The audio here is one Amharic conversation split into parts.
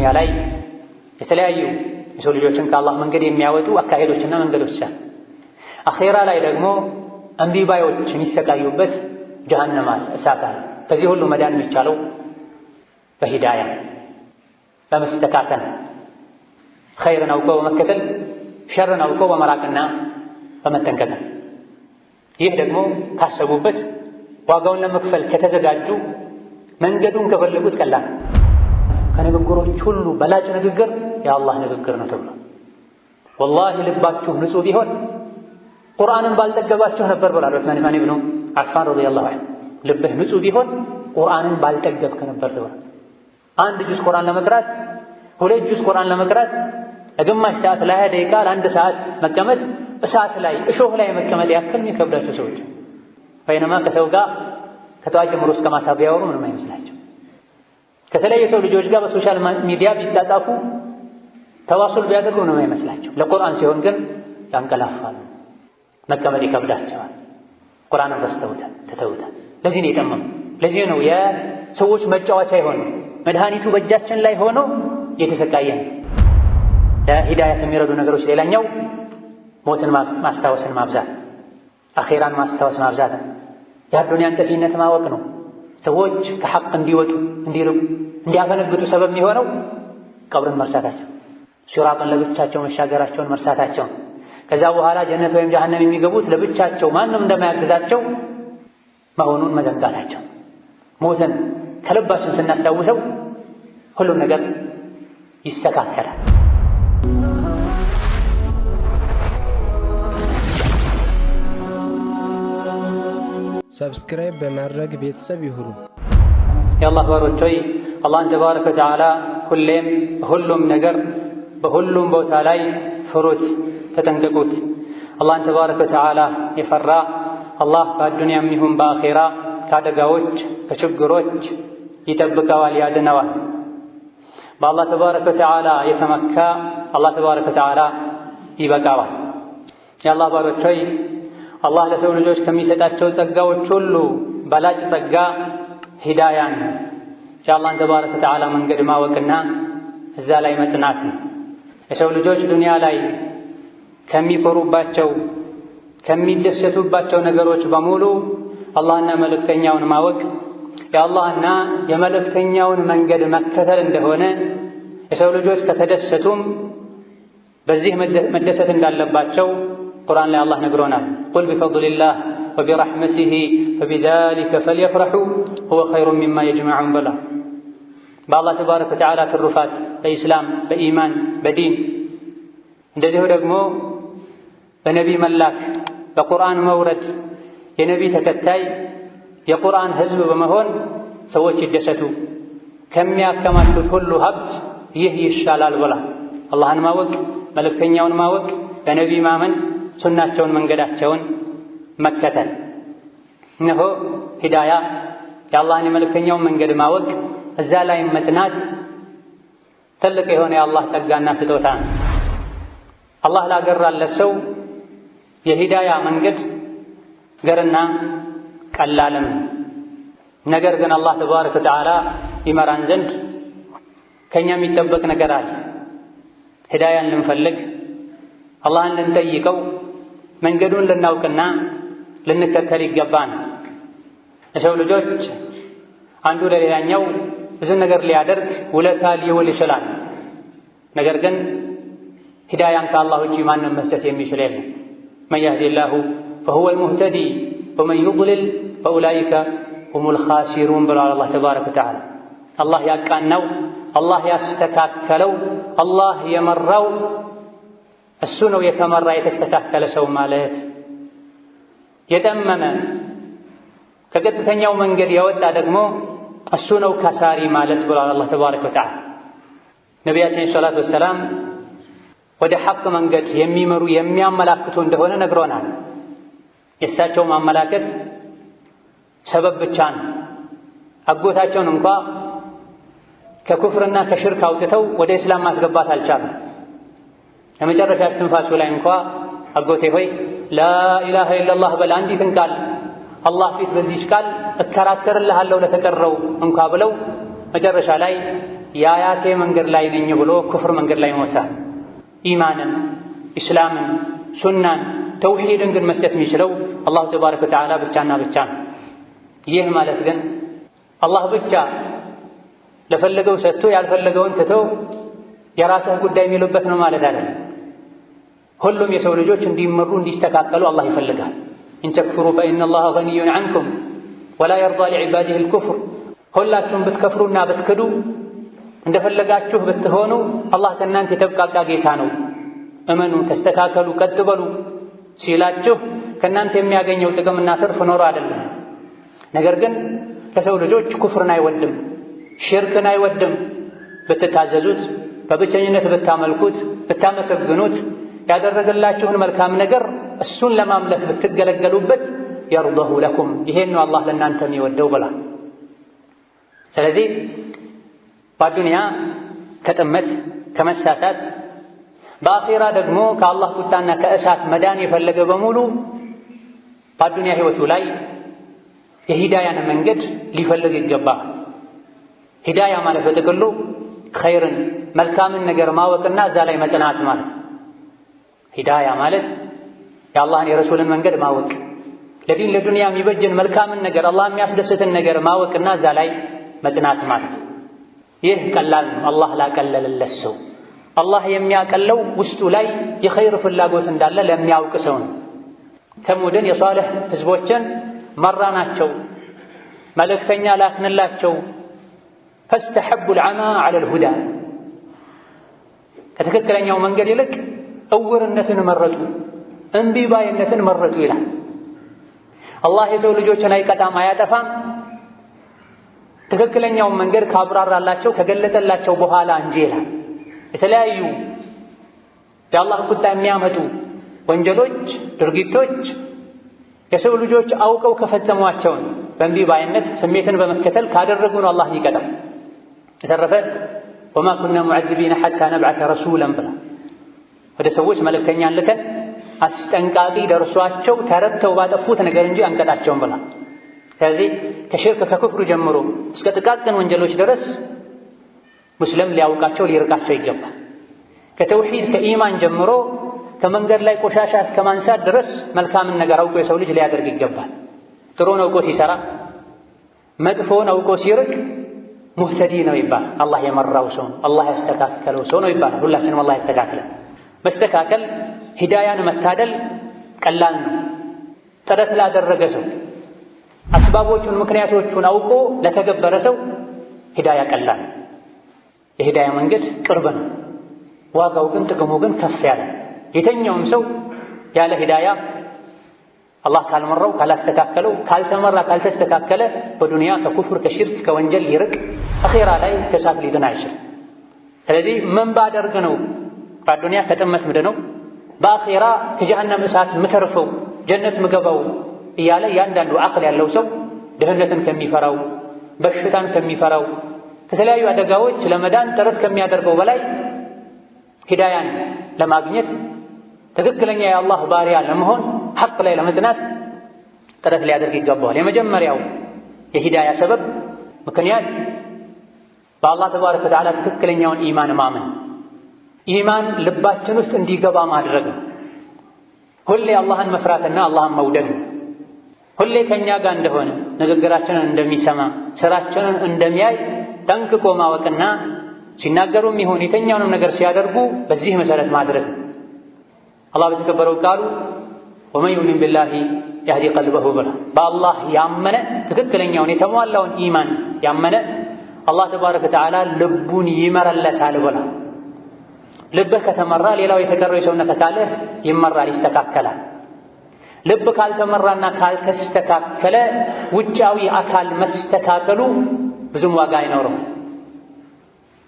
ዱንያ ላይ የተለያዩ የሰው ልጆችን ከአላህ መንገድ የሚያወጡ አካሄዶችና መንገዶች አሉ። አኼራ ላይ ደግሞ እምቢባዮች የሚሰቃዩበት ጀሃነም አለ፣ እሳት አለ። ከዚህ ሁሉ መዳን የሚቻለው በሂዳያ በመስተካከል ኸይርን አውቆ በመከተል ሸርን አውቆ በመራቅና በመጠንቀቅ። ይህ ደግሞ ካሰቡበት ዋጋውን ለመክፈል ከተዘጋጁ መንገዱን ከፈለጉት ቀላል። ከንግግሮች ሁሉ በላጭ ንግግር የአላህ ንግግር ነው ተብሎ ወላሂ ልባችሁ ንጹህ ቢሆን ቁርአንን ባልጠገባችሁ ነበር ብሏል ዑስማን ኢብኑ አፋን ረዲየላሁ ዐንሁ። ልብህ ንጹህ ቢሆን ቁርአንን ባልጠገብክ ነበር ተብሏል። አንድ ጁዝ ቁርአን ለመቅራት 2 ጁዝ ቁርአን ለመቅራት ለግማሽ ሰዓት ለ20 ደቂቃ ለ1 ሰዓት መቀመጥ እሳት ላይ እሾህ ላይ መቀመጥ ያክል የሚከብዳቸው ሰዎች በይነማ ከሰው ጋር ከጠዋት ጀምሮ እስከ ማታ ቢያወሩ ምንም አይመስላቸው። ከተለያዩ ሰው ልጆች ጋር በሶሻል ሚዲያ ቢጻጻፉ ተዋሱል ቢያደርጉ ምንም አይመስላቸው። ለቁርአን ሲሆን ግን ያንቀላፋሉ፣ መቀመጥ ይከብዳቸዋል። ቁርአንን ረስተውታል፣ ትተውታል። ለዚህ ነው የጠመሙ። ለዚህ ነው የሰዎች መጫወቻ የሆነ መድኃኒቱ በእጃችን ላይ ሆኖ እየተሰቃየን። ለሂዳያ ከሚረዱ ነገሮች ሌላኛው ሞትን ማስታወስን ማብዛት፣ አኼራን ማስታወስ ማብዛት፣ የአዱንያን ጠፊነት ማወቅ ነው። ሰዎች ከሐቅ እንዲወጡ እንዲርቁ እንዲያፈነግጡ ሰበብ የሚሆነው ቀብርን መርሳታቸው፣ ሲራጥን ለብቻቸው መሻገራቸውን መርሳታቸው፣ ከዛ በኋላ ጀነት ወይም ጀሃነም የሚገቡት ለብቻቸው ማንም እንደማያግዛቸው መሆኑን መዘንጋታቸው። ሞትን ከልባችን ስናስታውሰው ሁሉም ነገር ይስተካከላል። ሰብስክራይብ በማድረግ ቤተሰብ ይሁኑ። የአላህ ባሮች ሆይ አላህን ተባረከ ወተዓላ ሁሌም በሁሉም ነገር በሁሉም ቦታ ላይ ፍሩት፣ ተጠንቀቁት። አላህን ተባረከ ወተዓላ የፈራ አላህ በአዱንያም ይሁን በአኼራ ከአደጋዎች ከችግሮች ይጠብቀዋል፣ ያድነዋል። በአላህ ተባረከ ወተዓላ የተመካ አላህ ተባረከ ወተዓላ ይበቃዋል። የአላህ ባሮች ሆይ አላህ ለሰው ልጆች ከሚሰጣቸው ጸጋዎች ሁሉ በላጭ ጸጋ ሂዳያን የአላህን ተባረከ ወተዓላ መንገድ ማወቅና እዛ ላይ መጽናት ነው። የሰው ልጆች ዱንያ ላይ ከሚኮሩባቸው ከሚደሰቱባቸው ነገሮች በሙሉ አላህና መልእክተኛውን ማወቅ የአላህና የመልእክተኛውን መንገድ መከተል እንደሆነ የሰው ልጆች ከተደሰቱም በዚህ መደሰት እንዳለባቸው ቁርአን ላይ አላህ ነግሮናል። ቁል ቢፈድሊላህ ወቢረሕመቲሂ ፈቢዛሊከ ፈልየፍረሑ ሁወ ኸይሩን ሚማ የጅመዑን በላ። በአላህ ተባረከ ወተዓላ ትሩፋት በኢስላም በኢማን በዲን እንደዚሁ ደግሞ በነቢይ መላክ በቁርአን መውረድ የነቢይ ተከታይ የቁርአን ሕዝብ በመሆን ሰዎች ይደሰቱ። ከሚያከማቹት ሁሉ ሀብት ይህ ይሻላል ብላ አላህን ማወቅ መልእክተኛውን ማወቅ በነቢይ ማመን ሱናቸውን መንገዳቸውን መከተል። እነሆ ሂዳያ የአላህን የመልእክተኛውን መንገድ ማወቅ እዛ ላይ መጽናት ትልቅ የሆነ የአላህ ጸጋና ስጦታ ነው። አላህ ላገራለት ሰው የሂዳያ መንገድ ገርና ቀላልም። ነገር ግን አላህ ተባረከ ወተዓላ ይመራን ዘንድ ከእኛ የሚጠበቅ ነገር አለ። ሂዳያን ልንፈልግ አላህን ልንጠይቀው መንገዱን ልናውቅና ልንከተል ይገባን። የሰው ልጆች አንዱ ለሌላኛው ብዙ ነገር ሊያደርግ ውለታ ሊውል ይችላል። ነገር ግን ሂዳያን ከአላህ ውጪ ማንም መስጠት የሚችል የለም። መን የህዲላሁ ፈሁወል ሙህተዲ ወመን ዩድሊል ፈኡላኢከ ሁሙል ኻሲሩን ብሏል አላህ ተባረከ ወተዓላ። አላህ ያቃናው አላህ ያስተካከለው አላህ የመራው እሱ ነው የተመራ የተስተካከለ ሰው ማለት። የጠመመ ከቀጥተኛው መንገድ የወጣ ደግሞ እሱ ነው ከሳሪ ማለት ብሏል አላህ ተባረከ ወተዓላ። ነቢያችን ሰለላሁ ዐለይሂ ወሰለም ወደ ሐቅ መንገድ የሚመሩ የሚያመላክቱ እንደሆነ ነግሮናል። የእሳቸው ማመላከት ሰበብ ብቻ ነው። አጎታቸውን እንኳ ከኩፍርና ከሽርክ አውጥተው ወደ እስላም ማስገባት አልቻሉም። የመጨረሻ እስትንፋሱ ላይ እንኳ አጎቴ ሆይ ላኢላሃ ኢለላህ በል አንዲትን ቃል አላህ ፊት በዚህች ቃል እከራከርልሃለሁ ለተቀረው እንኳ ብለው መጨረሻ ላይ የአያቴ መንገድ ላይ ነኝ ብሎ ኩፍር መንገድ ላይ ሞተ። ኢማንን፣ ኢስላምን፣ ሱናን፣ ተውሂድን ግን መስጠት የሚችለው አላሁ ተባረከ ወተዓላ ብቻና ብቻ ነው። ይህ ማለት ግን አላህ ብቻ ለፈለገው ሰጥቶ ያልፈለገውን ትቶ የራስህ ጉዳይ የሚሉበት ነው ማለት አይደለም። ሁሉም የሰው ልጆች እንዲመሩ እንዲስተካከሉ አላህ ይፈልጋል። ኢን ተክፍሩ ፈኢነላሀ ገኒዩን ዐንኩም ወላ የርዳ ሊዕባዲሂ አልኩፍር። ሁላችሁም ብትከፍሩና ብትክዱ እንደፈለጋችሁ ብትሆኑ አላህ ከእናንተ የተብቃቃ ጌታ ነው፣ እመኑ፣ ተስተካከሉ፣ ቀጥ በሉ ሲላችሁ ከእናንተ የሚያገኘው ጥቅምና ትርፍ ኖሮ አይደለም። ነገር ግን ለሰው ልጆች ኩፍርን አይወድም፣ ሽርክን አይወድም። ብትታዘዙት፣ በብቸኝነት ብታመልኩት፣ ብታመሰግኑት፣ ያደረገላችሁን መልካም ነገር እሱን ለማምለክ ብትገለገሉበት የርደሁ ለኩም፣ ይሄን ነው አላህ ለእናንተ የሚወደው ብላ። ስለዚህ በዱንያ ከጥመት ከመሳሳት በአኼራ ደግሞ ከአላህ ቁጣና ከእሳት መዳን የፈለገ በሙሉ በዱንያ ህይወቱ ላይ የሂዳያን መንገድ ሊፈልግ ይገባል። ሂዳያ ማለት በጥቅሉ ኸይርን መልካምን ነገር ማወቅና እዛ ላይ መጽናት ማለት ነው። ሂዳያ ማለት የአላህን የረሱልን መንገድ ማወቅ፣ ለዲን ለዱንያ የሚበጅን መልካምን ነገር አላህ የሚያስደስትን ነገር ማወቅና እዛ ላይ መጽናት ማለት ነው። ይህ ቀላል ነው አላህ ላቀለለለት ሰው። አላህ የሚያቀለው ውስጡ ላይ የኸይር ፍላጎት እንዳለ ለሚያውቅ ሰው ነው። ተሙድን የሷልህ ህዝቦችን መራናቸው፣ መልእክተኛ ላክንላቸው። ፈስተሐቡ ልዓማ ዐለ ልሁዳ፣ ከትክክለኛው መንገድ ይልቅ እውርነትን መረጡ፣ እምቢ ባይነትን መረጡ ይላል። አላህ የሰው ልጆችን አይቀጣም አያጠፋም ትክክለኛውን መንገድ ካብራራላቸው ከገለጸላቸው በኋላ እንጂ ይላል። የተለያዩ የአላህ ቁጣ የሚያመጡ ወንጀሎች፣ ድርጊቶች የሰው ልጆች አውቀው ከፈጸሟቸውን በእምቢ ባይነት ስሜትን በመከተል ካደረጉ ነው አላህ ይቀጣል። የተረፈ ወማ ኩና ሙዐዚቢነ ሐታ ነብዐተ ረሱላን ብላ ወደ ሰዎች መልእክተኛን ልከን አስጠንቃቂ ደርሷቸው ተረድተው ባጠፉት ነገር እንጂ አንቀጣቸውም ብላ። ስለዚህ ከሽርክ ከክፍሩ ጀምሮ እስከ ጥቃቅን ወንጀሎች ድረስ ሙስሊም ሊያውቃቸው ሊርቃቸው ይገባል። ከተውሂድ ከኢማን ጀምሮ ከመንገድ ላይ ቆሻሻ እስከ ማንሳት ድረስ መልካምን ነገር አውቆ የሰው ልጅ ሊያደርግ ይገባል። ጥሩን አውቆ ሲሰራ፣ መጥፎን አውቆ ሲርቅ ሙህተዲ ነው ይባል። አላህ የመራው ሰው ነው፣ አላህ ያስተካከለው ሰው ነው ይባላል። ሁላችንም አላህ ያስተካክለን። መስተካከል ሂዳያን መታደል ቀላል ነው። ጥረት ላደረገ ሰው፣ አስባቦቹን ምክንያቶቹን አውቆ ለተገበረ ሰው ሂዳያ ቀላል። የሂዳያ መንገድ ቅርብ ነው፣ ዋጋው ግን ጥቅሙ ግን ከፍ ያለ። የተኛውም ሰው ያለ ሂዳያ አላህ ካልመራው ካላስተካከለው ካልተመራ ካልተስተካከለ በዱንያ ከኩፍር ከሽርክ ከወንጀል ሊርቅ አኼራ ላይ ከእሳት ሊድን አይችልም። ስለዚህ ምን ባደርግ ነው በዱንያ ከጥመት ምድነው በአኼራ ከጀሃነም እሳት ምተርፈው ጀነት ምገባው እያለ ያንዳንዱ አቅል ያለው ሰው ድህነትን ከሚፈራው በሽታን ከሚፈራው ከተለያዩ አደጋዎች ለመዳን ጥረት ከሚያደርገው በላይ ሂዳያን ለማግኘት ትክክለኛ የአላህ ባሪያ ለመሆን ሐቅ ላይ ለመጽናት ጥረት ሊያደርግ ይገባዋል። የመጀመሪያው የሂዳያ ሰበብ ምክንያት በአላህ ተባረከ ወተዓላ ትክክለኛውን ኢማን ማመን፣ ኢማን ልባችን ውስጥ እንዲገባ ማድረግ ነው። ሁሌ አላህን መፍራትና አላህን መውደድ ነው። ሁሌ ከእኛ ጋር እንደሆነ ንግግራችንን እንደሚሰማ ስራችንን እንደሚያይ ጠንቅቆ ማወቅና ሲናገሩም ይሁን የተኛውንም ነገር ሲያደርጉ በዚህ መሰረት ማድረግ ነው። አላህ በተከበረው ቃሉ ወመን ዩእሚን ቢላሂ የህዲ ቀልበሁ ብላ በአላህ ያመነ ትክክለኛውን የተሟላውን ኢማን ያመነ አላህ ተባረከ ወተዓላ ልቡን ይመራለታል ብላ። ልብህ ከተመራ ሌላው የተቀረው የሰውነት አካልህ ይመራል፣ ይስተካከላል። ልብ ካልተመራና ካልተስተካከለ ውጫዊ አካል መስተካከሉ ብዙም ዋጋ አይኖርም።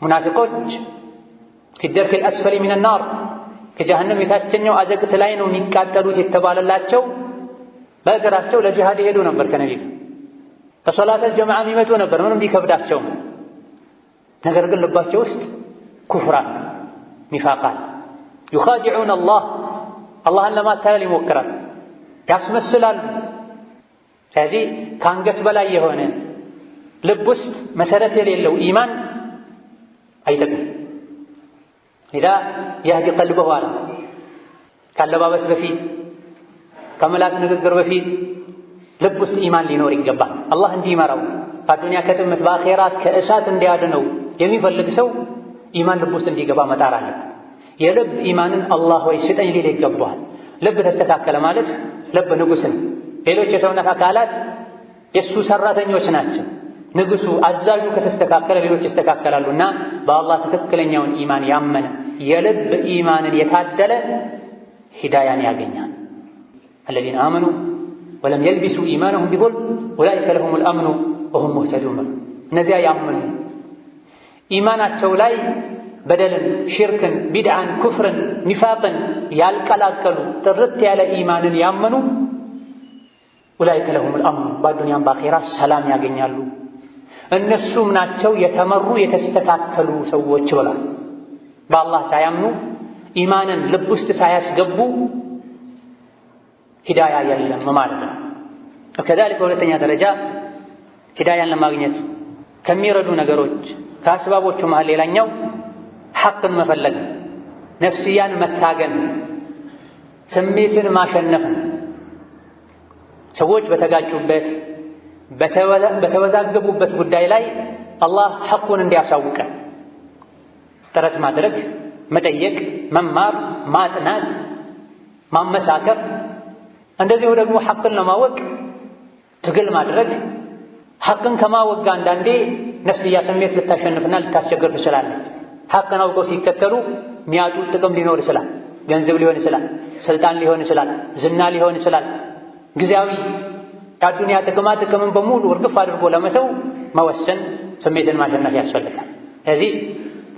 ሙናፊቆች ፊ ደርኪል አስፈሊ ሚነ ናር ከጀሃነም የታችኛው አዘቅት ላይ ነው የሚቃጠሉት የተባለላቸው በእግራቸው ለጂሃድ ይሄዱ ነበር። ከነቢዩ ከሶላተል ጀማዓ የሚመጡ ነበር ምንም ቢከብዳቸው። ነገር ግን ልባቸው ውስጥ ኩፍራን ኒፋቃን ዩኻዲዑን አላህን ለማታለል ይሞክራል፣ ያስመስላሉ። ስለዚህ ከአንገት በላይ የሆነ ልብ ውስጥ መሰረት የሌለው ኢማን አይጠቅም። ኢዳ ያህዲ ቀልበሁ አለ ካለባበስ በፊት ከመላስ ንግግር በፊት ልብ ውስጥ ኢማን ሊኖር ይገባል። አላህ እንዲመራው በዱንያ ከጥመት በአኼራ ከእሳት እንዲያድነው የሚፈልግ ሰው ኢማን ልብ ውስጥ እንዲገባ መጣር አለበት። የልብ ኢማንን አላህ ወይ ስጠኝ ሊል ይገባዋል። ልብ ተስተካከለ ማለት ልብ ንጉሥ ነው። ሌሎች የሰውነት አካላት የእሱ ሰራተኞች ናቸው። ንጉሱ አዛዡ ከተስተካከለ ሌሎች ይስተካከላሉና በአላህ ትክክለኛውን ኢማን ያመነ የልብ ኢማንን የታደለ ሂዳያን ያገኛል። الذين آمنوا ولم يلبسوا إيمانهم بظلم أولئك لهم الأمن وهم مهتدون። እነዚያ ያመኑ ኢማናቸው ላይ በደልን፣ ሽርክን፣ ቢድዓን፣ ኩፍርን፣ ኒፋቅን ያልቀላቀሉ ጥርት ያለ ኢማንን ያመኑ أولئك لهم الأمن በዱንያም በአኼራ ሰላም ያገኛሉ። እነሱም ናቸው የተመሩ የተስተካከሉ ሰዎች ብሏል። በአላህ ሳያምኑ ኢማንን ልብ ውስጥ ሳያስገቡ ሂዳያ የለም ማለት ነው። ከዛሊክ በሁለተኛ ደረጃ ሂዳያን ለማግኘት ከሚረዱ ነገሮች ከአስባቦቹ መሃል ሌላኛው ሐቅን መፈለግ፣ ነፍስያን መታገን፣ ስሜትን ማሸነፍ። ሰዎች በተጋጩበት በተወዛገቡበት ጉዳይ ላይ አላህ ሐቁን እንዲያሳውቀን ጥረት ማድረግ፣ መጠየቅ፣ መማር፣ ማጥናት፣ ማመሳከር፣ እንደዚሁ ደግሞ ሐቅን ለማወቅ ትግል ማድረግ። ሐቅን ከማወቅ ጋር አንዳንዴ ነፍስያ ስሜት ልታሸንፍና ልታስቸግር ትችላለች። ሐቅን አውቀው ሲከተሉ የሚያጡት ጥቅም ሊኖር ይችላል። ገንዘብ ሊሆን ይችላል፣ ስልጣን ሊሆን ይችላል፣ ዝና ሊሆን ይችላል። ጊዜያዊ የአዱንያ ጥቅምን በሙሉ እርግፍ አድርጎ ለመተው መወሰን፣ ስሜትን ማሸነፍ ያስፈልጋል። ስለዚህ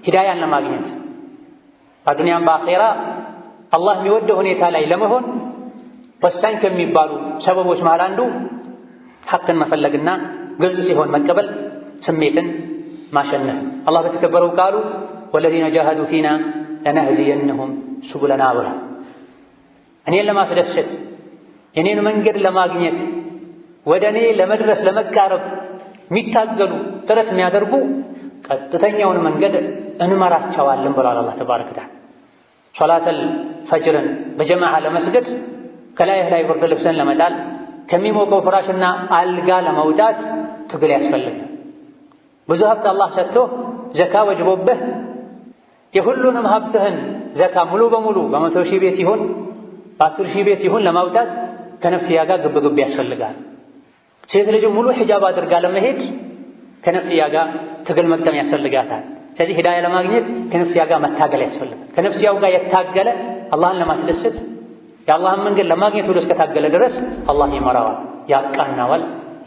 ሂዳያን ለማግኘት በዱንያም በአኼራ አላህ የሚወደው ሁኔታ ላይ ለመሆን ወሳኝ ከሚባሉ ሰበቦች መሃል አንዱ ሐቅን መፈለግና ግልጽ ሲሆን መቀበል፣ ስሜትን ማሸነፍ። አላህ በተከበረው ቃሉ ወለዚነ ጃሃዱ ፊና ለነህዲየነሁም ሱቡለና ብሏል። እኔን ለማስደሰት የኔን መንገድ ለማግኘት ወደ እኔ ለመድረስ ለመቃረብ የሚታገሉ ጥረት የሚያደርጉ ቀጥተኛውን መንገድ እንመራቸዋለን ብሏል አላህ ተባረከ ወተዓላ። ሶላተል ፈጅርን በጀማዓ ለመስገድ ከላይህ ላይ ብርድ ልብስን ለመጣል ከሚሞቀው ፍራሽና አልጋ ለመውጣት ትግል ያስፈልጋል። ብዙ ሀብት አላህ ሰጥቶ ዘካ ወጅቦብህ የሁሉንም ሀብትህን ዘካ ሙሉ በሙሉ በ100 ሺህ ቤት ይሁን በ10 ሺህ ቤት ይሁን ለማውጣት ከነፍስያ ጋር ግብግብ ያስፈልጋል። ሴት ልጅ ሙሉ ሒጃብ አድርጋ ለመሄድ ከነፍስያ ጋር ትግል መቅጠም ያስፈልጋታል። ስለዚህ ሂዳያ ለማግኘት ከነፍስያ ጋር መታገል ያስፈልጋል። ከነፍስያው ጋር የታገለ አላህን ለማስደሰት የአላህን መንገድ ለማግኘት ወደ እስከታገለ ድረስ አላህ ይመራዋል፣ ያቃናዋል፣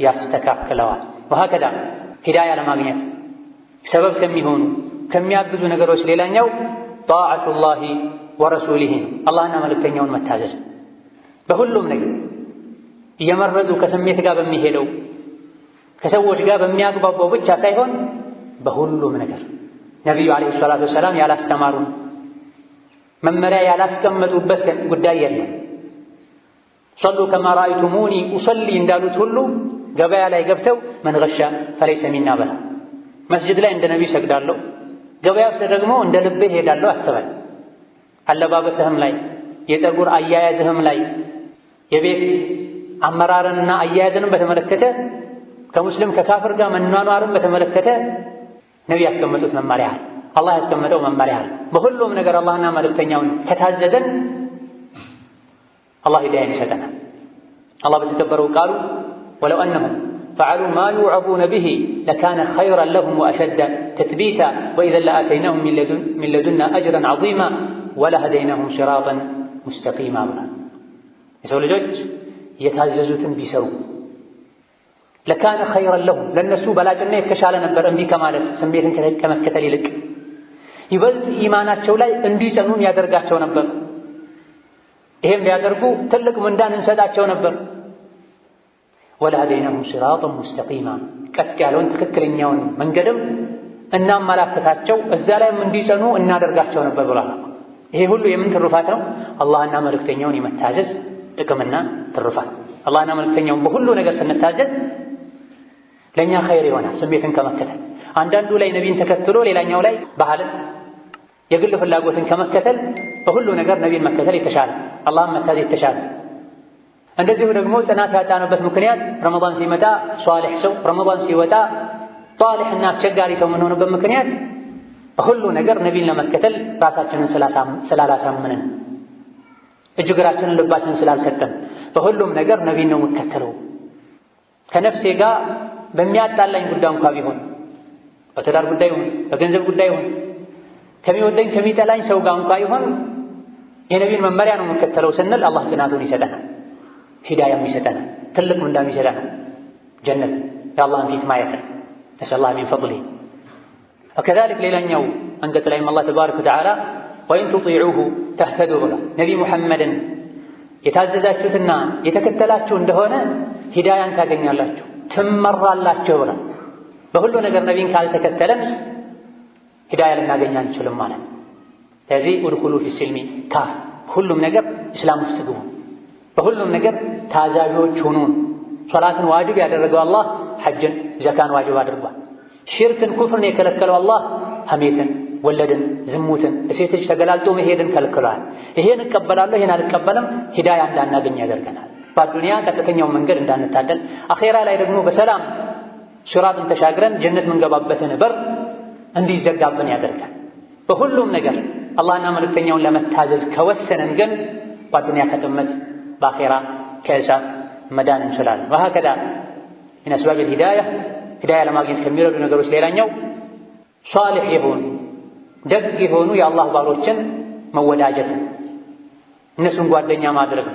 ያስተካክለዋል። ወሀከዛ ሂዳያ ለማግኘት ሰበብ ከሚሆኑ ከሚያግዙ ነገሮች ሌላኛው ጣዓቱላሂ ወረሱሊሂ አላህና መልእክተኛውን መታዘዝ። በሁሉም ነገር እየመረጡ ከስሜት ጋር በሚሄደው ከሰዎች ጋር በሚያግባባው ብቻ ሳይሆን በሁሉም ነገር ነቢዩ ዓለይሂ ሰላቱ ወሰላም ያላስተማሩን መመሪያ ያላስቀመጡበት ጉዳይ የለም። ሰሉ ከማ ረአይቱሙኒ ኡሰሊ እንዳሉት ሁሉ ገበያ ላይ ገብተው መን ገሻ ፈለይሰ ሚና በላ። መስጅድ ላይ እንደ ነቢይ ሰግዳለሁ፣ ገበያ ውስጥ ደግሞ እንደ ልቤ ሄዳለሁ አትበል። አለባበስህም ላይ የፀጉር አያያዝህም ላይ የቤት አመራርንና አያያዝንም በተመለከተ ከሙስሊም ከካፍር ጋር መኗኗርን በተመለከተ ነቢይ ያስቀመጡት መመሪያ አለ፣ አላህ ያስቀመጠው መመሪያ አለ። በሁሉም ነገር አላህና መልእክተኛውን ከታዘዘን አላህ ሂዳያን ይሰጠናል። አላህ በተከበረው ቃሉ ወለው አነሁም ፈዐሉ ማ ዩዕዙነ ቢሂ ለካነ ኸይረን ለሁም ወአሸደ ተትቢታ ወኢዘን ለአተይናሁም ሚን ለዱና አጅረን ዐዚማ ወለሀደይናሁም ሲራጠን ሙስተቂማ ብሏል። የሰው ልጆች የታዘዙትን ቢሰሩ ለካነ ኸይረን ለሁም ለእነሱ በላጭና የተሻለ ነበር እምቢ ከማለት ስሜትን ከመከተል ይልቅ ይበልጥ ኢማናቸው ላይ እንዲጸኑን ያደርጋቸው ነበር። ይሄም ቢያደርጉ ትልቅ ምንዳን እንሰጣቸው ነበር። ወለሀደይናሁም ሲራጠን ሙስተቂማ ቀጥ ያለውን ትክክለኛውን መንገድም እናመላክታቸው እዛ ላይም እንዲጸኑ እናደርጋቸው ነበር ብሏል። ይሄ ሁሉ የምን ትሩፋት ነው? አላህና መልእክተኛውን የመታዘዝ ጥቅምና ትሩፋት። አላህና መልእክተኛውን በሁሉ ነገር ስንታዘዝ ለእኛ ኸይር ይሆናል ስሜትን ከመከተል። አንዳንዱ ላይ ነቢይን ተከትሎ ሌላኛው ላይ ባህልን የግል ፍላጎትን ከመከተል በሁሉ ነገር ነቢይን መከተል የተሻለ፣ አላህን መታዘዝ የተሻለ። እንደዚሁ ደግሞ ጽናት ያጣንበት ምክንያት ረመዳን ሲመጣ ሷሊህ ሰው፣ ረመዳን ሲወጣ ጧሊሕና አስቸጋሪ ሰው የምንሆንበት ምክንያት በሁሉ ነገር ነቢይን ለመከተል ራሳችንን ስላላሳመንን፣ እጅ እግራችንን ልባችንን ስላልሰጠን በሁሉም ነገር ነቢይን ነው የምከተለው። ከነፍሴ ጋር በሚያጣላኝ ጉዳይ እንኳ ቢሆን በትዳር ጉዳይ ይሁን በገንዘብ ጉዳይ ይሁን ከሚወደኝ ከሚጠላኝ ሰው ጋር እንኳ ይሁን የነቢይን መመሪያ ነው የምከተለው ስንል አላህ ጽናቱን ይሰጠናል፣ ሂዳያም ይሰጠናል፣ ትልቅ ምንዳም ይሰጠናል፣ ጀነት የአላህን ፊት ማየትን ነስአሉላህ ሚን ፈድሊሂ። ወከዛሊክ ሌላኛው አንቀጽ ላይም አላህ ተባረከ ወተዓላ ወኢን ቱጢዑሁ ተህተዱ ብሏል። ነቢይ ሙሐመድን የታዘዛችሁትና የተከተላችሁ እንደሆነ ሂዳያን ታገኛላችሁ፣ ትመራላችሁ ብሏል። በሁሉ ነገር ነቢይን ካልተከተለን ሂዳያ ልናገኝ አንችልም ማለት ነው። ስለዚህ ኡድኹሉ ፊስሲልሚ ካፍ፣ ሁሉም ነገር እስላም ውስጥ ግቡ፣ በሁሉም ነገር ታዛዦች ሁኑን። ሶላትን ዋጅብ ያደረገው አላህ ሐጅን ዘካን ዋጅብ አድርጓል። ሽርክን ኩፍርን የከለከለው አላህ ሐሜትን፣ ወለድን፣ ዝሙትን፣ እሴት ልጅ ተገላልጦ መሄድን ከልክሏል። ይሄን እቀበላለሁ ይሄን አልቀበልም ሂዳያ እንዳናገኝ ያደርገናል። በዱንያ ቀጥተኛውን መንገድ እንዳንታደል፣ አኼራ ላይ ደግሞ በሰላም ሲራጥን ተሻግረን ጀነት ምንገባበትን በር እንዲዘጋብን ያደርጋል። በሁሉም ነገር አላህና መልእክተኛውን ለመታዘዝ ከወሰንን ግን በዱንያ ከጥመት በአኼራ ከእሳት መዳን እንችላለን። ወሀከዛ ሚን አስባቢል ሂዳያ ለማግኘት ከሚረዱ ነገሮች ሌላኛው ሷሊህ የሆኑ ደግ የሆኑ የአላህ ባሮችን መወዳጀት፣ እነሱን ጓደኛ ማድረግ፣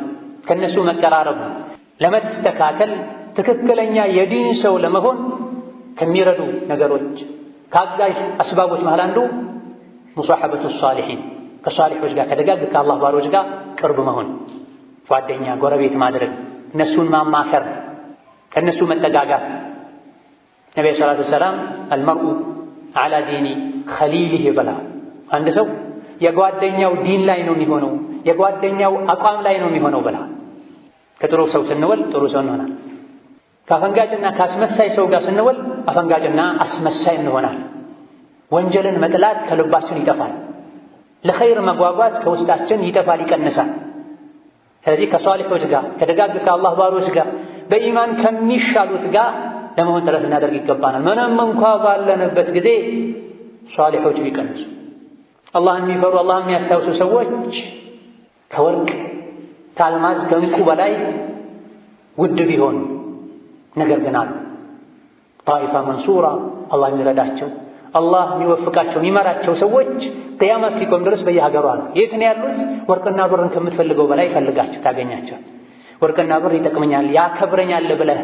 ከእነሱ መቀራረብ፣ ለመስተካከል ትክክለኛ የዲን ሰው ለመሆን ከሚረዱ ነገሮች ከአጋዥ አስባቦች መሃል አንዱ ሙሷሐበቱ ሷሊሒን፣ ከሷሊሖች ጋር ከደጋግ ከአላህ ባሮች ጋር ቅርብ መሆን፣ ጓደኛ ጎረቤት ማድረግ፣ እነሱን ማማከር፣ ከእነሱ መጠጋጋት። ነቢዩ ሰላቱ ወሰላም አልመርኡ ዐላ ዲኒ ኸሊሊህ ብላ፣ አንድ ሰው የጓደኛው ዲን ላይ ነው የሚሆነው፣ የጓደኛው አቋም ላይ ነው የሚሆነው ብላ። ከጥሩ ሰው ስንወል ጥሩ ሰው እንሆናል። ከአፈንጋጭና ከአስመሳይ ሰው ጋር ስንወል አፈንጋጭና አስመሳይ እንሆናል። ወንጀልን መጥላት ከልባችን ይጠፋል። ለኸይር መጓጓት ከውስጣችን ይጠፋል፣ ይቀንሳል። ስለዚህ ከሷሊሖች ጋር ከደጋግ ከአላህ ባሮች ጋር በኢማን ከሚሻሉት ጋር ለመሆን ጥረት እናደርግ ይገባናል። ምንም እንኳ ባለንበት ጊዜ ሷሊሖች ቢቀንሱ፣ አላህን የሚፈሩ አላህን የሚያስታውሱ ሰዎች ከወርቅ ከአልማዝ ከዕንቁ በላይ ውድ ቢሆኑ ነገር ግን አሉ ጣኢፋ መንሱራ፣ አላህ የሚረዳቸው አላህ የሚወፍቃቸው የሚመራቸው ሰዎች ቅያማ እስኪቆም ድረስ በየሀገሩ አሉ። የት ነው ያሉት? ወርቅና ብርን ከምትፈልገው በላይ ፈልጋቸው ታገኛቸው። ወርቅና ብር ይጠቅመኛል ያከብረኛል ብለህ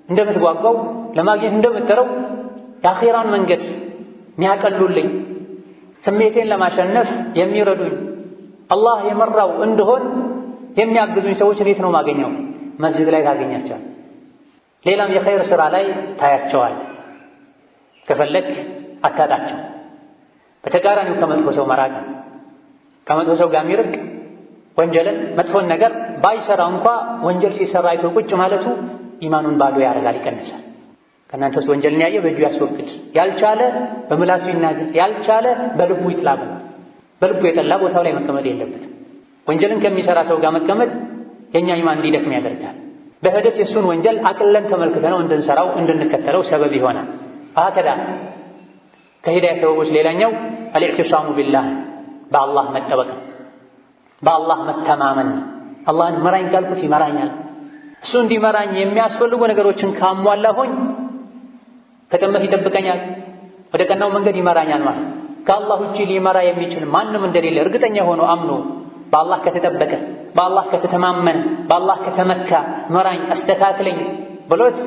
እንደምትጓጓው ለማግኘት እንደምትጠረው የአኼራን መንገድ የሚያቀሉልኝ ስሜቴን ለማሸነፍ የሚረዱኝ አላህ የመራው እንደሆን የሚያግዙኝ ሰዎች እንዴት ነው ማገኘው? መስጂድ ላይ ታገኛቸው። ሌላም የኸይር ሥራ ላይ ታያቸዋል። ከፈለክ አታጣቸው። በተቃራኒው ከመጥፎ ሰው መራቅ፣ ከመጥፎ ሰው ጋር የሚርቅ ወንጀልን መጥፎን ነገር ባይሰራ እንኳ ወንጀል ሲሰራ አይቶ ቁጭ ማለቱ ኢማኑን ባዶ ያደርጋል፣ ይቀንሳል። ከእናንተ ውስጥ ወንጀልን ያየ በእጁ ያስወግድ፣ ያልቻለ በምላሱ ይናገር፣ ያልቻለ በልቡ ይጥላብ። በልቡ የጠላ ቦታው ላይ መቀመጥ የለበትም። ወንጀልን ከሚሰራ ሰው ጋር መቀመጥ የእኛ ኢማን እንዲደክም ያደርጋል። በሂደት የእሱን ወንጀል አቅለን ተመልክተነው እንድንሰራው እንድንከተለው ሰበብ ይሆናል። አከዳ ከሂዳያ ሰበቦች ሌላኛው አልኢዕቲሳሙ ቢላህ፣ በአላህ መጠበቅ፣ በአላህ መተማመን። አላህን ምራኝ ካልኩት ይመራኛል። እሱ እንዲመራኝ የሚያስፈልጉ ነገሮችን ካሟላሁኝ ከጥመት ይጠብቀኛል፣ ወደ ቀናው መንገድ ይመራኛል ማለት። ከአላህ ውጪ ሊመራ የሚችል ማንም እንደሌለ እርግጠኛ ሆኖ አምኖ በአላህ ከተጠበቀ፣ በአላህ ከተተማመነ፣ በአላህ ከተመካ ምራኝ አስተካክለኝ ብሎት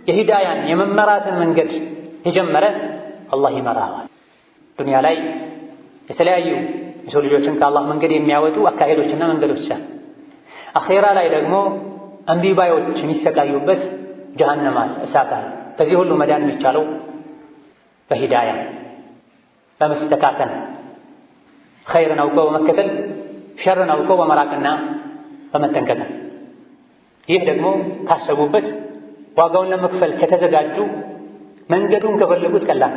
የሂዳያን የመመራትን መንገድ የጀመረ አላህ ይመራዋል። ዱንያ ላይ የተለያዩ የሰው ልጆችን ከአላህ መንገድ የሚያወጡ አካሄዶችና መንገዶች አሉ። አኼራ ላይ ደግሞ አንቢባዮች የሚሰቃዩበት ጀሃነም አለ፣ እሳት አለ። ከዚህ ሁሉ መዳን የሚቻለው በሂዳያ በመስተካከል፣ ኸይርን አውቀው በመከተል ሸርን አውቀው በመራቅና በመጠንቀቅ። ይህ ደግሞ ካሰቡበት ዋጋውን ለመክፈል ከተዘጋጁ መንገዱን ከፈለጉት ቀላል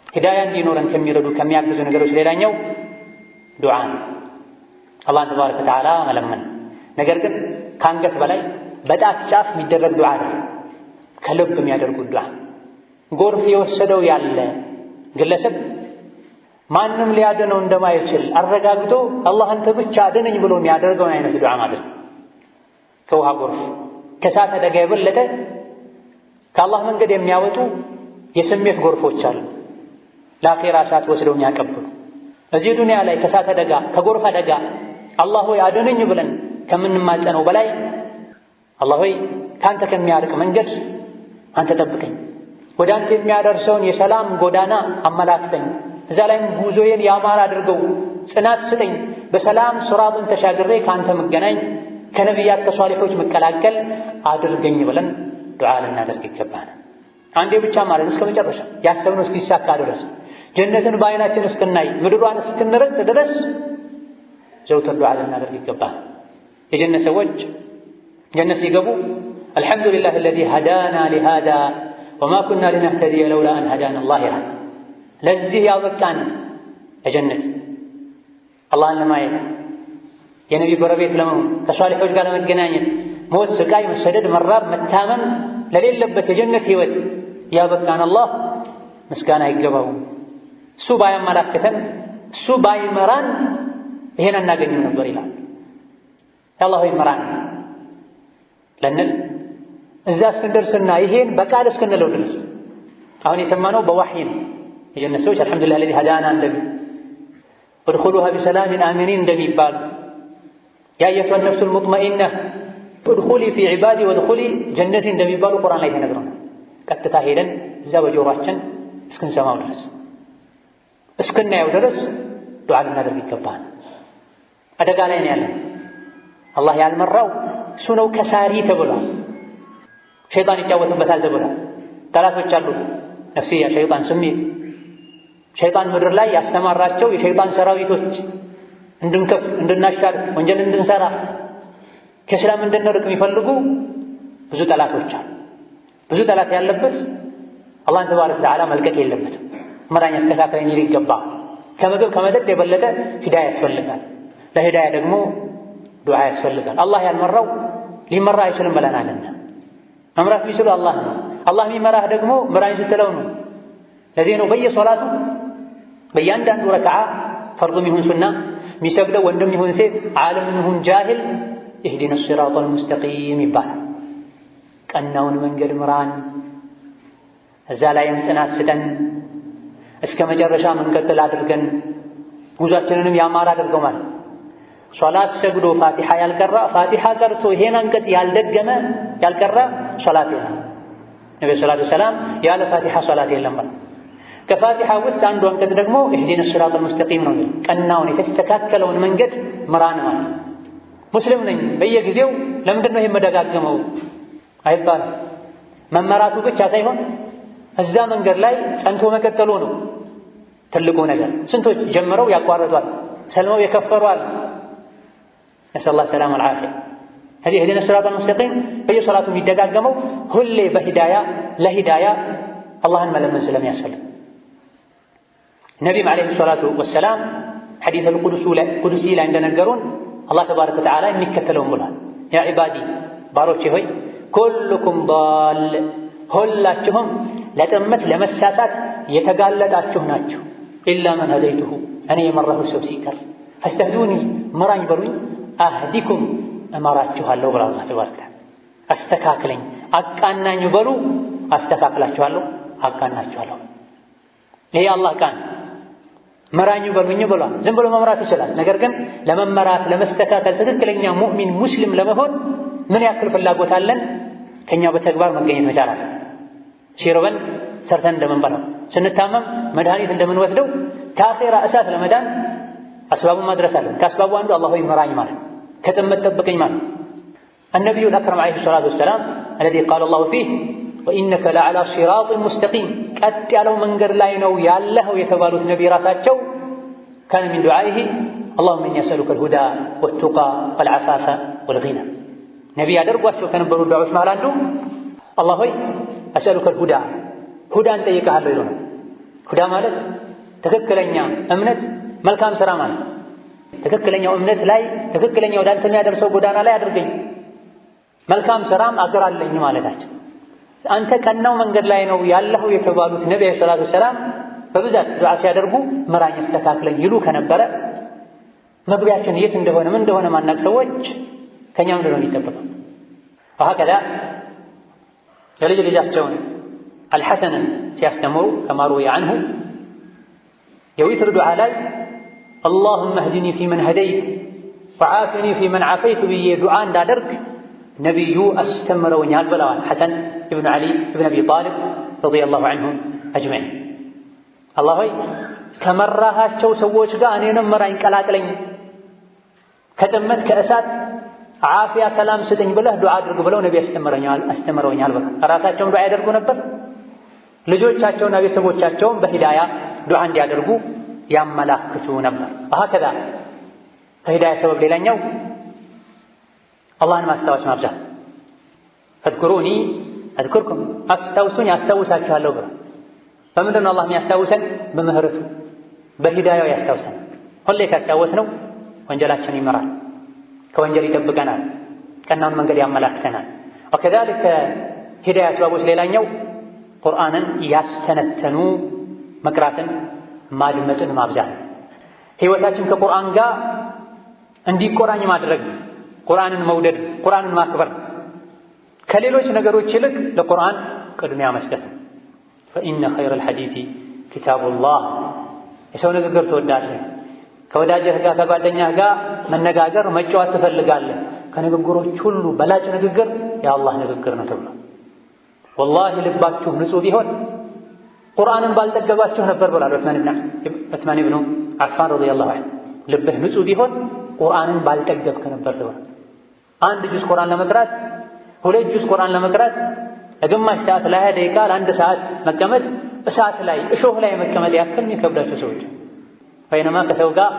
ሂዳያ እንዲኖረን ከሚረዱ ከሚያግዙ ነገሮች ሌላኛው ዱዓ ነው። አላህን ተባረከ ወተዓላ መለመን። ነገር ግን ከአንገት በላይ በጣት ጫፍ የሚደረግ ዱዓ ነው። ከልብ የሚያደርጉት ዱዓ ጎርፍ የወሰደው ያለ ግለሰብ ማንም ሊያድነው እንደማይችል አረጋግጦ አላህ አንተ ብቻ አድነኝ ብሎ የሚያደርገውን አይነት ዱዓ ማለት ነው። ከውሃ ጎርፍ ከእሳት አደጋ የበለጠ ከአላህ መንገድ የሚያወጡ የስሜት ጎርፎች አሉ። ለአኼራ እሳት ወስደው የሚያቀብሉ እዚህ ዱንያ ላይ ከእሳት አደጋ ከጎርፍ አደጋ አላህ ሆይ አድነኝ ብለን ከምንማጸነው በላይ አላህ ሆይ ካንተ ከሚያርቅ መንገድ አንተ ጠብቀኝ፣ ወደ አንተ የሚያደርሰውን የሰላም ጎዳና አመላክተኝ፣ እዛ ላይም ጉዞዬን ያማረ አድርገው፣ ጽናት ስጠኝ፣ በሰላም ሱራቱን ተሻግሬ ካንተ መገናኝ፣ ከነቢያት ከሷሊሖች መቀላቀል አድርገኝ ብለን ዱዓ ልናደርግ ይገባል። አንዴ ብቻ ማለት እስከ መጨረሻ ያሰብነው እስኪሳካ ድረስ ጀነትን በዓይናችን እስክናይ ምድሯን እስክንረግጥ ድረስ ዘውትር ዱዓ ልናደርግ ይገባል። የጀነት ሰዎች ጀነት ሲገቡ አልሐምዱሊላህ አለዚ ሀዳና ሊሃዛ ወማ ኩና ሊነህተዲየ ለውላ አን ሀዳና አላህ ይላል። ለዚህ ያበቃን ለጀነት አላህን ለማየት የነቢ ጎረቤት ለመሆን ከሷሊሖች ጋር ለመገናኘት ሞት፣ ስቃይ፣ መሰደድ፣ መራብ፣ መታመም ለሌለበት የጀነት ህይወት ያበቃን አላህ ምስጋና ይገባው። እሱ ባያመላክተን እሱ ባይመራን ይሄን አናገኝም ነበር ይላል። አላህ ሆይ መራን ለንል እዛ እስክንደርስና ይሄን በቃል እስክንለው ድረስ አሁን የሰማነው በዋህይ ነው። የጀነት ሰዎች አልሐምዱሊላህ الذي هدانا እንደሚል ادخلوها بسلام آمنين እንደሚባሉ ያ አየቱሃ النفس المطمئنة ادخلي في عبادي وادخلي جنتي እንደሚባሉ ቁርአን ላይ ተነግሮናል። ቀጥታ ሄደን እዛ በጆሮአችን እስክንሰማው ድረስ እስክናየው ድረስ ዱዓ ልናደርግ ይገባል። አደጋ ላይ ነው ያለን። አላህ ያልመራው እሱ ነው ከሳሪ ተብሏል። ሸይጣን ይጫወትበታል ተብሏል። ጠላቶች አሉ፣ ነፍስያ፣ ሸይጣን፣ ስሜት። ሸይጣን ምድር ላይ ያስተማራቸው የሸይጣን ሰራዊቶች እንድንከፍ፣ እንድናሻርክ፣ ወንጀል እንድንሰራ፣ ከእስላም እንድንርቅ የሚፈልጉ ብዙ ጠላቶች አሉ። ብዙ ጠላት ያለበት አላህን ተባረከ ወተዓላ መልቀቅ የለበትም። መራኝ አስተካክለኝ ሊል ይገባል። ከምግብ ከመጠጥ የበለጠ ሂዳያ ያስፈልጋል። ለሂዳያ ደግሞ ዱዓ ያስፈልጋል። አላህ ያልመራው ሊመራ አይችልም ብለናልና መምራት የሚችሉ አላህ ነው። አላህ የሚመራህ ደግሞ ምራኝ ስትለው ነው። ለዚህ ነው በየሶላቱ በእያንዳንዱ ረክዓ ፈርዱም ይሁን ሱና የሚሰግደው ወንድም ይሁን ሴት፣ ዓለም ይሁን ጃሂል ኢህዲነ ሲራጠል ሙስተቂም ይባላል። ቀናውን መንገድ ምራን፣ እዛ ላይም ጽናት ስጠን፣ እስከ መጨረሻ መንቀጥል አድርገን ጉዟችንንም ያማረ አድርገው ማለት ሶላት ሰግዶ ፋቲሓ ያልቀራ ፋቲሓ ቀርቶ ይሄን አንቀጽ ያልደገመ ያልቀራ ሶላት የለም። ነብዩ ሰለላሁ ዐለይሂ ወሰለም ያለ ፋቲሓ ሶላት የለም ማለት። ከፋቲሓ ውስጥ አንዱ አንቀጽ ደግሞ ኢህዲነ ሲራጠል ሙስተቂም ነው። ቀናውን የተስተካከለውን መንገድ ምራን ማለት። ሙስሊም ነኝ በየጊዜው ለምንድን ነው ይሄን መደጋገመው አይባልም። መመራቱ ብቻ ሳይሆን እዛ መንገድ ላይ ጸንቶ መቀጠሉ ነው ትልቁ ነገር። ስንቶች ጀምረው ያቋርጧል፣ ሰልመው የከፈሯል። ነስአሉላህ ሰላም ወልዓፊያ። هذه اهدنا الصراط المستقيم በየሶላቱ የሚደጋገመው ሁሌ በሂዳያ ለሂዳያ አላህን መለመን ስለሚያስፈልግ ነቢይም ዓለይሂ ሰላቱ ወሰላም ሐዲስ አልቁዱሲ ላይ እንደነገሩን አላህ ተባረከ ወተዓላ የሚከተለውን ብሏል። ያ ዒባዲ ባሮቼ ሆይ ኩልኩም ዳል ሁላችሁም ለጥመት ለመሳሳት የተጋለጣችሁ ናችሁ። ኢላ መን ሀደይቱሁ እኔ የመራሁት ሰው ሲቀር ፈስተህዱኒ ምራኝ በሉኝ አህዲኩም እመራችኋለሁ ብላ አላህ ተባረከ። አስተካክለኝ አቃናኝ በሉ አስተካክላችኋለሁ አቃናችኋለሁ። ይሄ አላህ ቃል መራኝ በሉኝ ብሏል። ዝም ብሎ መምራት ይችላል። ነገር ግን ለመመራት ለመስተካከል ትክክለኛ ሙእሚን ሙስሊም ለመሆን ምን ያክል ፍላጎት አለን? ከኛ በተግባር መገኘት መቻል አለ። ሲርበን ሰርተን እንደምንበላው፣ ስንታመም መድኃኒት እንደምንወስደው ከአኼራ እሳት ለመዳን አስባቡን ማድረስ አለን። ከአስባቡ አንዱ አላህ ሆይ ምራኝ ማለት፣ ከጥመት ጠብቀኝ ማለት። النبي الأكرم عليه الصلاة والسلام الذي قال الله فيه وإنك لعلى صراط مستقيم ቀጥ ያለው መንገድ ላይ ነው ያለኸው የተባሉት ነብይ ራሳቸው كان من دعائه اللهم إني أسألك الهدى والتقى والعفاف والغنى ነብይ ያደርጓቸው ከነበሩ ዱዓዎች መሃል አንዱ አላህ ሆይ أسألك الهدى ሁዳን ጠይቀሃለሁ ይሉ ነው። ሁዳ ማለት ትክክለኛ እምነት መልካም ሥራ ማለት ትክክለኛው እምነት ላይ ትክክለኛው ወደ አንተ የሚያደርሰው ጎዳና ላይ አድርገኝ መልካም ሥራም አገራለኝ ማለታቸው። አንተ ቀናው መንገድ ላይ ነው ያለኸው የተባሉት ነብዩ ሰለላሁ ዐለይሂ ወሰለም በብዛት ዱዓ ሲያደርጉ ምራኝ አስተካክለኝ ይሉ ከነበረ መግቢያችን የት እንደሆነ ምን እንደሆነ ማናቅ ሰዎች ከኛ ምንድን ነው የሚጠበቀው? ወሀከዛ የልጅ ልጃቸውን አልሐሰንን ሲያስተምሩ ከማሩዊ አንሁ የዊትር ዱዓ ላይ አላሁመ እህዲኒ ፊመን ሀደይት ወዓፊኒ ፊመን ዓፈይት ብዬ ዱዓ እንዳደርግ ነቢዩ አስተምረውኛል ብለዋል ሐሰን ኢብኑ ዓሊ ኢብኑ አቢ ጣሊብ ረዲየላሁ ዐንሁም አጅመዒን። አላህ ሆይ ከመራሃቸው ሰዎች ጋር እኔንም ምራኝ ቀላቅለኝ፣ ከጥመት ከእሳት ዓፊያ ሰላም ስጠኝ ብለህ ዱዓ አድርግ ብለው ነቢ አስተምረውኛል ብለው ራሳቸውን ዱዓ ያደርጉ ነበር። ልጆቻቸውና ቤተሰቦቻቸውን በሂዳያ ዱዓ እንዲያደርጉ ያመላክቱ ነበር። ወሀከዛ ከሂዳያ ሰበብ ሌላኛው አላህን ማስታወስ ማብዛት። ፈዝኩሩኒ አዝኩርኩም፣ አስታውሱኝ አስታውሳችኋለሁ ብሎ በምንድን ነው አላህ የሚያስታውሰን? በምህረቱ በሂዳያው ያስታውሰን። ሁሌ ካስታወስነው ወንጀላችን ይመራል፣ ከወንጀል ይጠብቀናል፣ ቀናውን መንገድ ያመላክተናል። ወከዛሊከ ሂዳያ አስባቦች ሌላኛው ቁርአንን ያስተነተኑ መቅራትን ማድመጥን ማብዛት፣ ህይወታችን ከቁርአን ጋር እንዲቆራኝ ማድረግ፣ ቁርአንን መውደድ፣ ቁርአንን ማክበር፣ ከሌሎች ነገሮች ይልቅ ለቁርአን ቅድሚያ መስጠት። ፈኢነ ኸይረል ሐዲሲ ኪታቡላህ። የሰው ንግግር ትወዳለህ፣ ከወዳጅህ ጋር ከጓደኛህ ጋር መነጋገር መጫወት ትፈልጋለህ። ከንግግሮች ሁሉ በላጭ ንግግር የአላህ ንግግር ነው ተብሎ ወላሂ ልባችሁ ንጹህ ቢሆን ቁርአንን ባልጠገባችሁ ነበር ብሏል ዑስማን ኢብኑ አፋን ረዲየላሁ ዐንሁ። ልብህ ንጹህ ቢሆን ቁርአንን ባልጠገብክ ነበር ተብሏል። አንድ ጁዝ ቁርአን ለመቅራት 2 ጁዝ ቁርአን ለመቅራት ለግማሽ ሰዓት ለ20 ደቂቃ ለ1 ሰዓት መቀመጥ እሳት ላይ እሾህ ላይ መቀመጥ ያክል የሚከብዳቸው ሰዎች ወይንማ ከሰው ጋር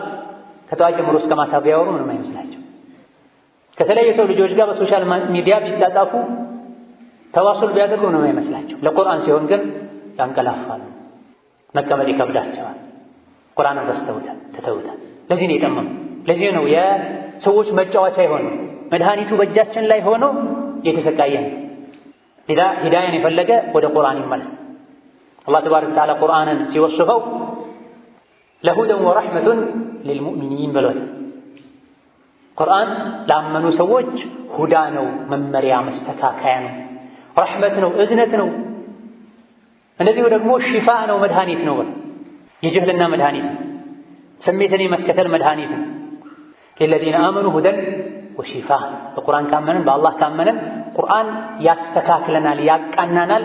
ከጠዋት ጀምሮ እስከ ማታ ቢያወሩ ምንም አይመስላቸው። ከተለያዩ ሰው ልጆች ጋር በሶሻል ሚዲያ ቢጻጻፉ ተዋሱል ቢያደርጉ ምንም አይመስላቸው። ለቁርአን ሲሆን ግን ያንቀላፋሉ፣ መቀመጥ ይከብዳቸዋል። ቁርአንን ረስተውታል፣ ትተውታል። ለዚህ ነው የጠመሙ። ለዚህ ነው የሰዎች መጫወቻ የሆነው መድኃኒቱ በእጃችን ላይ ሆኖ የተሰቃየን። ሂዳያን የፈለገ ወደ ቁርአን ይመለስ። አላህ ተባረከ ወተዓላ ቁርአንን ሲወስፈው ለሁደን ወረሕመቱን ሊልሙእሚኒን ብሎታል። ቁርአን ላመኑ ሰዎች ሁዳ ነው፣ መመሪያ መስተካከያ ነው፣ ረሕመት ነው፣ እዝነት ነው። እንደዚሁ ደግሞ ሽፋ ነው፣ መድኃኒት ነው። የጅህልና መድኃኒት ነው፣ ስሜትን የመከተል መድኃኒት ነው። ሊለዚነ አመኑ ሁደን ወሺፋ። በቁርአን ካመንን በአላህ ካመንን ቁርአን ያስተካክለናል፣ ያቃናናል።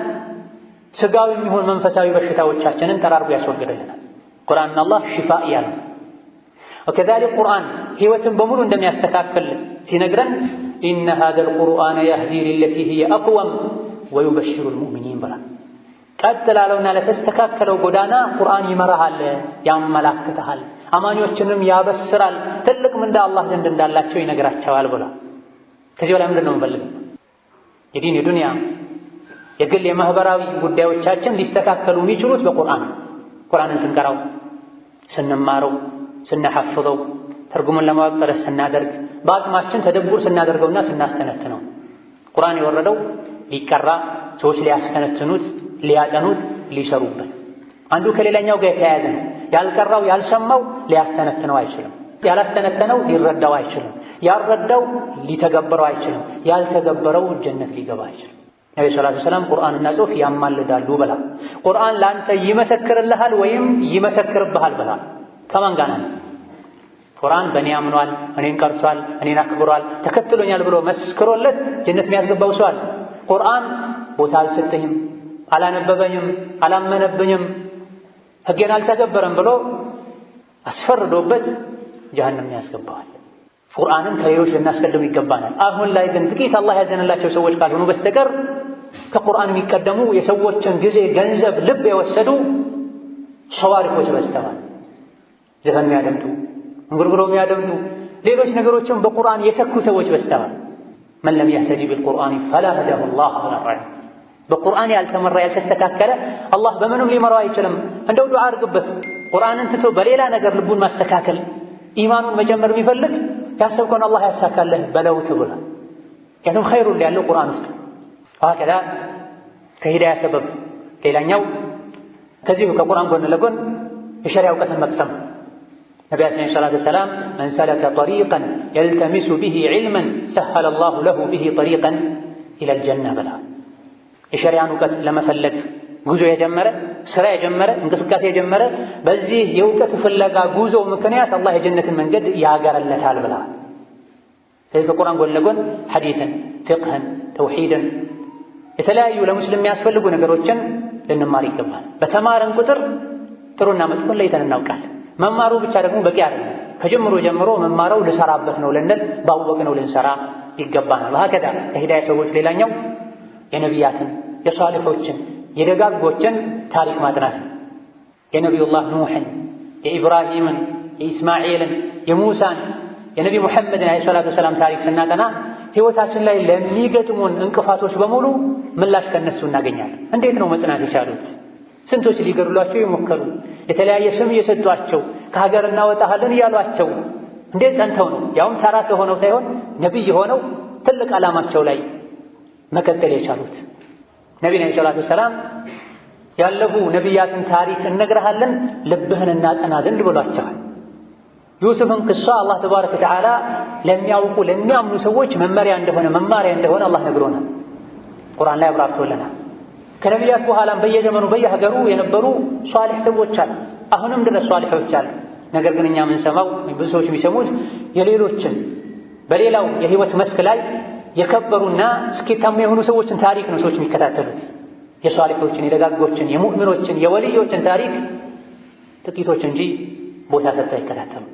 ስጋዊ የሚሆን መንፈሳዊ በሽታዎቻችንን ጠራርጎ ያስወግደልናል። ቁርአን አላህ ሽፋ እያለ ወከዛሊክ ቁርአን ህይወትን በሙሉ እንደሚያስተካክል ሲነግረን ኢነ ሃዘል ቁርአነ የህዲ ሊለቲ ሂየ አቅወም ወዩበሽሩል ሙእሚኒን ብሏል። ቀጥ ላለውና ለተስተካከለው ጎዳና ቁርአን ይመራሃል፣ ያመላክተሃል፣ አማኞችንም ያበስራል፣ ትልቅ ምንዳ አላህ ዘንድ እንዳላቸው ይነግራቸዋል ብሏል። ከዚህ በላይ ምንድን ነው የምንፈልገው? የዲን የዱንያ የግል የማህበራዊ ጉዳዮቻችን ሊስተካከሉ የሚችሉት በቁርአን። ቁርአንን ስንቀራው፣ ስንማረው፣ ስናሐፍዘው፣ ትርጉሙን ለማወቅ ጥረት ስናደርግ፣ በአቅማችን ተደቡር ስናደርገውና ስናስተነትነው። ቁርአን የወረደው ሊቀራ፣ ሰዎች ሊያስተነትኑት፣ ሊያጠኑት፣ ሊሰሩበት። አንዱ ከሌላኛው ጋር የተያያዘ ነው። ያልቀራው ያልሰማው ሊያስተነትነው አይችልም። ያላስተነተነው ሊረዳው አይችልም። ያልረዳው ሊተገበረው አይችልም። ያልተገበረው ጀነት ሊገባ አይችልም። ነብዩ ሰለላሁ ዐለይሂ ወሰለም ቁርአንና ጽሑፍ ያማልዳሉ ብላ ቁርአን ለአንተ ይመሰክርልሃል ወይም ይመሰክርብሃል ብላ ከማን ጋር ነው? ቁርአን በእኔ አምኗል፣ እኔን ቀርቷል፣ እኔን አክብሯል፣ ተከትሎኛል ብሎ መስክሮለት ጀነት የሚያስገባው ሰው አለ። ቁርአን ቦታ አልሰጠኝም፣ አላነበበኝም፣ አላመነብኝም፣ ሕጌን አልተገበረም ብሎ አስፈርዶበት ጀሀነም ያስገባዋል። ቁርአንን ከሌሎች ልናስቀድም ይገባናል። አሁን ላይ ግን ጥቂት አላህ ያዘነላቸው ሰዎች ካልሆኑ በስተቀር ከቁርአን የሚቀደሙ የሰዎችን ጊዜ፣ ገንዘብ፣ ልብ የወሰዱ ሸዋሪፎች በዝተዋል። ዘፈን የሚያደምጡ፣ እንጉርጉሮ የሚያደምጡ፣ ሌሎች ነገሮችን በቁርአን የተኩ ሰዎች በዝተዋል። መን ለም የህተዲ ቢልቁርአን ፈላ ሀዳሁ ላህ ብላ በቁርአን ያልተመራ ያልተስተካከለ አላህ በምንም ሊመራው አይችልም። እንደው ዱዓ አድርግበት። ቁርአንን ትቶ በሌላ ነገር ልቡን ማስተካከል ኢማኑን መጀመር የሚፈልግ ያሰብከውን አላህ ያሳካልህ በለው ተብሏል። ያንም ኸይሩን ያለው ቁርአን ውስጥ ወሀከዛ ከሂዳያ ሰበብ ሌላኛው ከዚሁ ከቁርአን ጎን ለጎን የሸሪዓ እውቀትን መቅሰም። ነቢያችን ሰለላሁ ዐለይሂ ወሰለም መን ሰለከ ጠሪቀን የልተሚሱ ቢሂ ዒልመን ሰሀለ ላሁ ለሁ ቢሂ ጠሪቀን ኢለል ጀና ብለዋል። የሸሪዓን እውቀት ለመፈለግ ጉዞ የጀመረ ስራ የጀመረ እንቅስቃሴ የጀመረ በዚህ የእውቀት ፍለጋ ጉዞ ምክንያት አላህ የጀነትን መንገድ ያገረለታል ብለዋል። ከዚህ ከቁርአን ጎን ለጎን ሐዲትን፣ ፊቅህን፣ ተውሂድን የተለያዩ ለሙስሊም የሚያስፈልጉ ነገሮችን ልንማር ይገባል። በተማረን ቁጥር ጥሩና መጥፎን ለይተን እናውቃለን። መማሩ ብቻ ደግሞ በቂ አይደለም። ከጅምሩ ጀምሮ መማረው ልሰራበት ነው ልንል ባወቅነው ልንሰራ ይገባናል። ወሀከዛ ከሂዳያ ሰዎች ሌላኛው የነቢያትን የሷሊሖችን የደጋጎችን ታሪክ ማጥናት ነው። የነቢዩላህ ኑሕን፣ የኢብራሂምን፣ የኢስማኤልን፣ የሙሳን፣ የነቢ ሙሐመድን ዓለይሂ ሰላቱ ወሰላም ታሪክ ስናጠና ሕይወታችን ላይ ለሚገጥሙን እንቅፋቶች በሙሉ ምላሽ ከነሱ እናገኛለን። እንዴት ነው መጽናት የቻሉት? ስንቶች ሊገድሏቸው የሞከሩ የተለያየ ስም እየሰጧቸው ከሀገር እናወጣሃለን እያሏቸው እንዴት ጸንተው ነው ያውም ተራ ሰው ሆነው ሳይሆን ነቢይ ሆነው ትልቅ ዓላማቸው ላይ መቀጠል የቻሉት? ነቢዩ ዓለይሂ ሰላቱ ወሰላም ያለፉ ነቢያትን ታሪክ እነግርሃለን ልብህን እናጸና ዘንድ ብሏቸዋል። ዩሱፍን ቅሷ አላህ ተባረከ ወተዓላ ለሚያውቁ ለሚያምኑ ሰዎች መመሪያ እንደሆነ መማሪያ እንደሆነ አላህ ነግሮናል። ቁርአን ላይ አብራርቶልናል። ከነቢያት በኋላም በየዘመኑ በየሀገሩ የነበሩ ሷሊሕ ሰዎች አሉ። አሁንም ድረስ ሷሊሖች አሉ። ነገር ግን እኛ የምንሰማው ብዙ ሰዎች የሚሰሙት የሌሎችን በሌላው የህይወት መስክ ላይ የከበሩና ስኬታማ የሆኑ ሰዎችን ታሪክ ነው ሰዎች የሚከታተሉት። የሷሊሖችን፣ የደጋጎችን፣ የሙእሚኖችን፣ የወልዮችን ታሪክ ጥቂቶች እንጂ ቦታ ሰጥተው አይከታተሉ።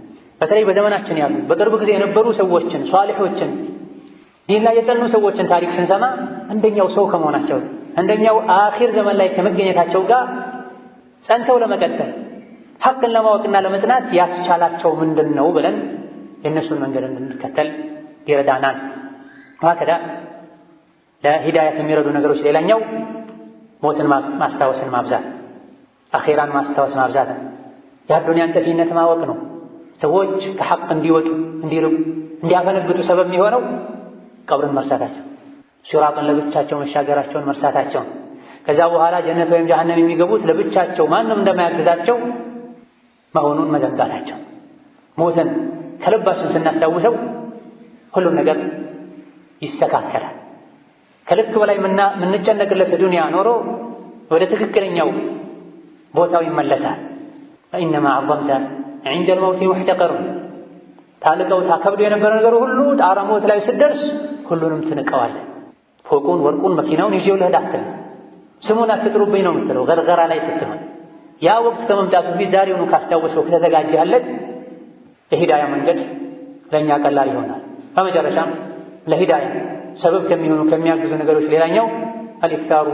በተለይ በዘመናችን ያሉ በቅርብ ጊዜ የነበሩ ሰዎችን ሷሊሖችን፣ ዲን ላይ የጸኑ ሰዎችን ታሪክ ስንሰማ አንደኛው ሰው ከመሆናቸው አንደኛው አኺር ዘመን ላይ ከመገኘታቸው ጋር ጸንተው ለመቀጠል ሐቅን ለማወቅና ለመጽናት ያስቻላቸው ምንድን ነው ብለን የእነሱን መንገድ እንድንከተል ይረዳናል። ወሀከዛ ለሂዳያት የሚረዱ ነገሮች ሌላኛው ሞትን ማስታወስን ማብዛት፣ አኺራን ማስታወስ ማብዛት፣ የአዱንያን ጠፊነት ማወቅ ነው። ሰዎች ከሐቅ እንዲወጡ እንዲርቁ እንዲያፈነግጡ ሰበብ የሚሆነው ቀብርን መርሳታቸው፣ ሲራጥን ለብቻቸው መሻገራቸውን መርሳታቸው፣ ከዛ በኋላ ጀነት ወይም ጀሃነም የሚገቡት ለብቻቸው ማንም እንደማያግዛቸው መሆኑን መዘንጋታቸው። ሞትን ከልባችን ስናስታውሰው ሁሉም ነገር ይስተካከላል። ከልክ በላይ የምንጨነቅለት ዱንያ ኖሮ ወደ ትክክለኛው ቦታው ይመለሳል። ፈኢነማ ዐዘምተ ዒንደል መውቲ ሙሕተቀሩን ታልቀው ታከብዶ የነበረ ነገር ሁሉ ጣረ ሞት ላይ ስትደርስ ሁሉንም ትንቀዋለህ። ፎቁን፣ ወርቁን፣ መኪናውን ይዤው ልሂድ አትልም። ስሙን አትጥሩብኝ ነው የምትለው ገርገራ ላይ ስትሆን። ያ ወቅት ከመምጣቱ ፊት ዛሬውኑ ካስታወስከው ከተዘጋጀህለት የሂዳያ መንገድ ለእኛ ቀላል ይሆናል። በመጨረሻም ለሂዳያ ሰበብ ከሚሆኑ ከሚያግዙ ነገሮች ሌላኛው አልኢክታሩ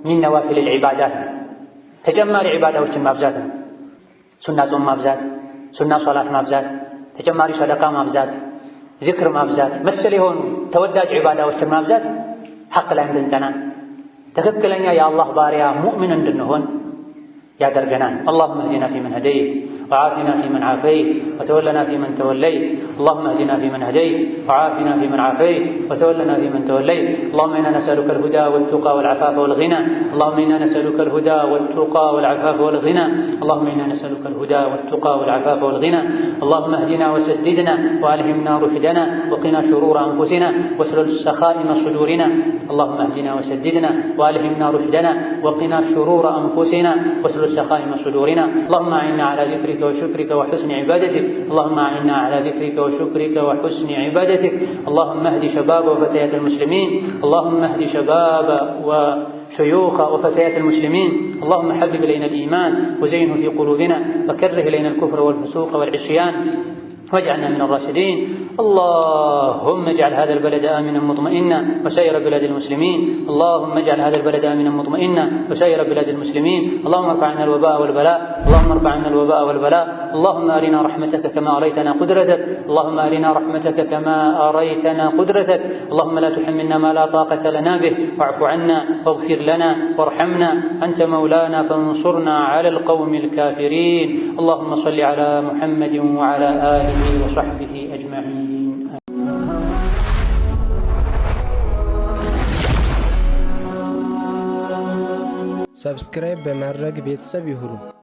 ሚን ነዋፊል ዒባዳት ነው። ተጨማሪ ዒባዳዎችን ማብዛት ነው። ሱና ጾም ማብዛት፣ ሱና ሶላት ማብዛት፣ ተጨማሪ ሰደቃ ማብዛት፣ ዚክር ማብዛት፣ መሰል የሆኑ ተወዳጅ ዒባዳዎችን ማብዛት ሐቅ ላይ እንድንጸና ትክክለኛ የአላህ ባሪያ ሙእምን እንድንሆን ያደርገናል። አላሁመ እህዲና ፊመን ሀደይት وعافنا فيمن عافيت وتولنا فيمن توليت اللهم اهدنا فيمن هديت وعافنا فيمن عافيت وتولنا فيمن توليت اللهم إنا نسألك الهدى والتقى والعفاف والغنى اللهم إنا نسألك الهدى والتقى والعفاف والغنى اللهم إنا نسألك الهدى والتقى والعفاف والغنى اللهم اهدنا وسددنا وألهمنا رشدنا وقنا شرور أنفسنا واسلل سخائم صدورنا اللهم اهدنا وسددنا وألهمنا رشدنا وقنا شرور أنفسنا واسلل سخائم صدورنا اللهم أعنا على ذكرك وشكرك وحسن عبادتك اللهم أعنا على ذكرك وشكرك وحسن عبادتك اللهم اهد شباب وفتيات المسلمين اللهم اهد شباب وشيوخ وفتيات المسلمين اللهم حبب إلينا الإيمان وزينه في قلوبنا وكره إلينا الكفر والفسوق والعصيان واجعلنا من الراشدين اللهم اجعل هذا البلد آمنا مطمئنا وسائر بلاد المسلمين. اللهم اجعل هذا البلد آمنا مطمئنا وسائر بلاد المسلمين. اللهم ارفع عنا الوباء والبلاء. اللهم ارفع عنا الوباء والبلاء. اللهم أرنا رحمتك كما أريتنا قدرتك. اللهم أرنا رحمتك كما أريتنا قدرتك. اللهم لا تحملنا ما لا طاقة لنا به، واعف عنا واغفر لنا وارحمنا، أنت مولانا فانصرنا على القوم الكافرين. اللهم صل على محمد وعلى آله وصحبه أجمعين. ሰብስክራይብ በማድረግ ቤተሰብ ይሁኑ።